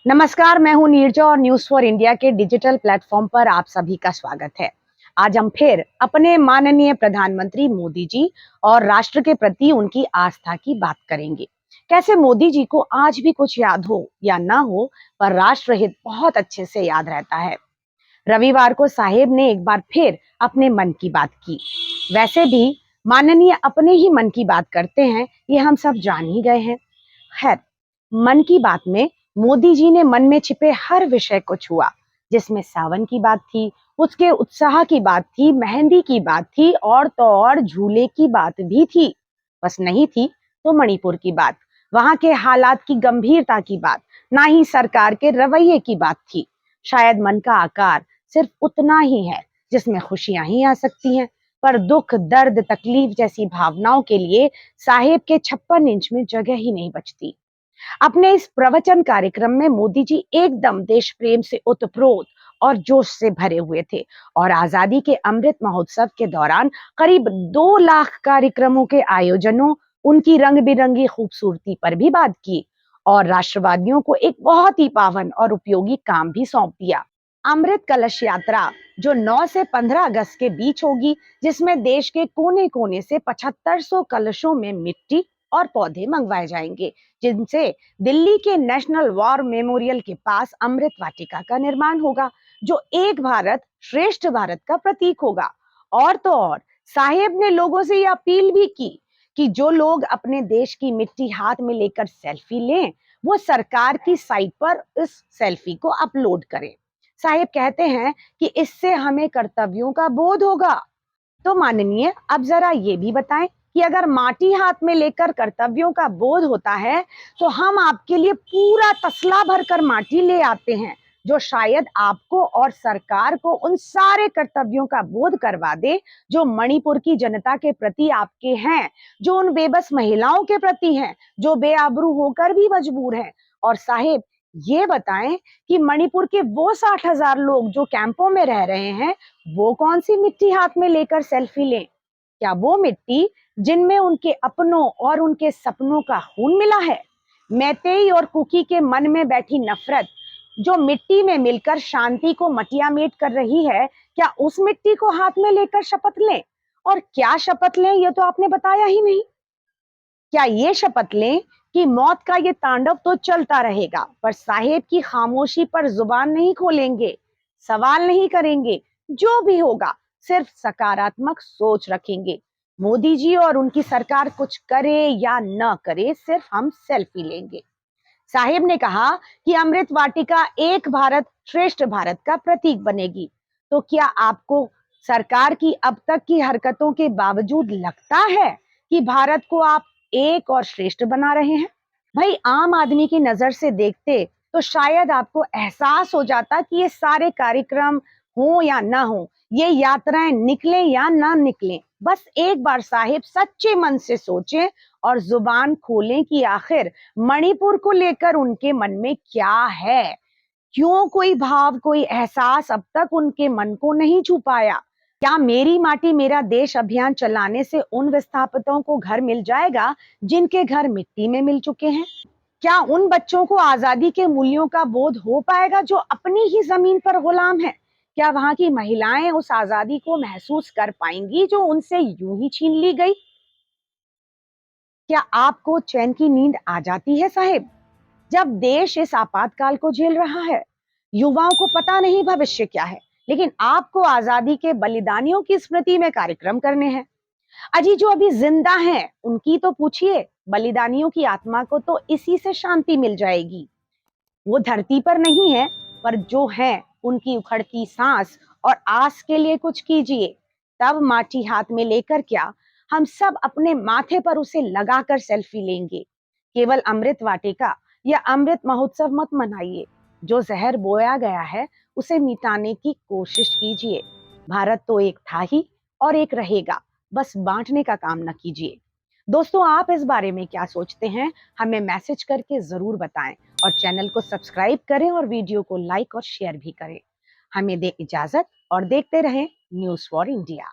नमस्कार, मैं हूं नीरजा और न्यूज़ फॉर इंडिया के डिजिटल प्लेटफॉर्म पर आप सभी का स्वागत है। आज हम फिर अपने माननीय प्रधानमंत्री मोदी जी और राष्ट्र के प्रति उनकी आस्था की बात करेंगे। कैसे मोदी जी को आज भी कुछ याद हो या ना हो, पर राष्ट्रहित बहुत अच्छे से याद रहता है। रविवार को साहेब ने एक बार फिर अपने मन की बात की। वैसे भी माननीय अपने ही मन की बात करते हैं, ये हम सब जान ही गए हैं। खैर, मन की बात में मोदी जी ने मन में छिपे हर विषय को छुआ, जिसमें सावन की बात थी, उसके उत्साह की बात थी, मेहंदी की बात थी और तो और झूले की बात भी थी। बस नहीं थी तो मणिपुर की बात, वहां के हालात की गंभीरता की बात, ना ही सरकार के रवैये की बात थी। शायद मन का आकार सिर्फ उतना ही है जिसमें खुशियां ही आ सकती हैं, पर दुख, दर्द, तकलीफ जैसी भावनाओं के लिए साहेब के 56 इंच में जगह ही नहीं बचती। अपने इस प्रवचन कार्यक्रम में मोदी जी एकदम देश प्रेम से ओतप्रोत और जोश से भरे हुए थे और आजादी के अमृत महोत्सव के दौरान करीब 2 लाख कार्यक्रमों के आयोजनों, उनकी रंग बिरंगी खूबसूरती पर भी बात की और राष्ट्रवादियों को एक बहुत ही पावन और उपयोगी काम भी सौंप दिया। अमृत कलश यात्रा जो 9 से 15 अगस्त के बीच होगी, जिसमें देश के कोने कोने से 7500 कलशों में मिट्टी और पौधे मंगवाए जाएंगे, जिनसे दिल्ली के नेशनल वॉर मेमोरियल के पास अमृत वाटिका का निर्माण होगा, जो एक भारत श्रेष्ठ भारत का प्रतीक होगा। और तो और साहेब ने लोगों से यह अपील भी की कि जो लोग अपने देश की मिट्टी हाथ में लेकर सेल्फी लें, वो सरकार की साइट पर इस सेल्फी को अपलोड करें। साहेब कहते हैं कि इससे हमें कर्तव्यों का बोध होगा। तो माननीय, अब जरा ये भी बताएं कि अगर माटी हाथ में लेकर कर्तव्यों का बोध होता है, तो हम आपके लिए पूरा तसला भरकर माटी ले आते हैं, जो शायद आपको और सरकार को उन सारे कर्तव्यों का बोध करवा दे जो मणिपुर की जनता के प्रति आपके हैं, जो उन बेबस महिलाओं के प्रति हैं, जो बेआबरू होकर भी मजबूर हैं। और साहेब, ये बताएं कि मणिपुर के वो 60,000 लोग जो कैंपों में रह रहे हैं, वो कौन सी मिट्टी हाथ में लेकर सेल्फी लें? क्या वो मिट्टी जिनमें उनके अपनों और उनके सपनों का खून मिला है? मैतेई और कुकी के मन में बैठी नफरत जो मिट्टी में मिलकर शांति को मटियामेट कर रही है, क्या उस मिट्टी को हाथ में लेकर शपथ लें? और क्या शपथ लें, ये तो आपने बताया ही नहीं। क्या ये शपथ लें कि मौत का ये तांडव तो चलता रहेगा, पर साहेब की खामोशी पर जुबान नहीं खोलेंगे, सवाल नहीं करेंगे, जो भी होगा सिर्फ सकारात्मक सोच रखेंगे। मोदी जी और उनकी सरकार कुछ करे या न करे, सिर्फ हम सेल्फी लेंगे। साहेब ने कहा कि अमृत वाटिका एक भारत श्रेष्ठ भारत का प्रतीक बनेगी। तो क्या आपको सरकार की अब तक की हरकतों के बावजूद लगता है कि भारत को आप एक और श्रेष्ठ बना रहे हैं? भाई, आम आदमी की नजर से देखते तो शायद आपको एहसास हो जाता कि ये सारे कार्यक्रम हो या ना हो, ये यात्राएं निकले या ना निकले, बस एक बार साहिब सच्चे मन से सोचें और जुबान खोलें कि आखिर मणिपुर को लेकर उनके मन में क्या है। क्यों कोई भाव, कोई एहसास अब तक उनके मन को नहीं छू पाया? क्या मेरी माटी मेरा देश अभियान चलाने से उन विस्थापितों को घर मिल जाएगा जिनके घर मिट्टी में मिल चुके हैं? क्या उन बच्चों को आजादी के मूल्यों का बोध हो पाएगा जो अपनी ही जमीन पर गुलाम है? क्या वहां की महिलाएं उस आजादी को महसूस कर पाएंगी जो उनसे यूं ही छीन ली गई? क्या आपको चैन की नींद आ जाती है साहिब, जब देश इस आपातकाल को झेल रहा है? युवाओं को पता नहीं भविष्य क्या है, लेकिन आपको आजादी के बलिदानियों की स्मृति में कार्यक्रम करने हैं। अजी, जो अभी जिंदा हैं उनकी तो पूछिए, बलिदानियों की आत्मा को तो इसी से शांति मिल जाएगी। वो धरती पर नहीं है, पर जो है उनकी उखड़ती सांस और आस के लिए कुछ कीजिए। तब माटी हाथ में लेकर क्या, हम सब अपने माथे पर उसे लगाकर सेल्फी लेंगे। केवल अमृत वाटिका या अमृत महोत्सव मत मनाइए, जो जहर बोया गया है उसे मिटाने की कोशिश कीजिए। भारत तो एक था ही और एक रहेगा, बस बांटने का काम न कीजिए। दोस्तों, आप इस बारे में क्या सोचते हैं? हमें मैसेज करके जरूर बताएं और चैनल को सब्सक्राइब करें और वीडियो को लाइक और शेयर भी करें। हमें दे इजाजत और देखते रहें न्यूज़ फॉर इंडिया।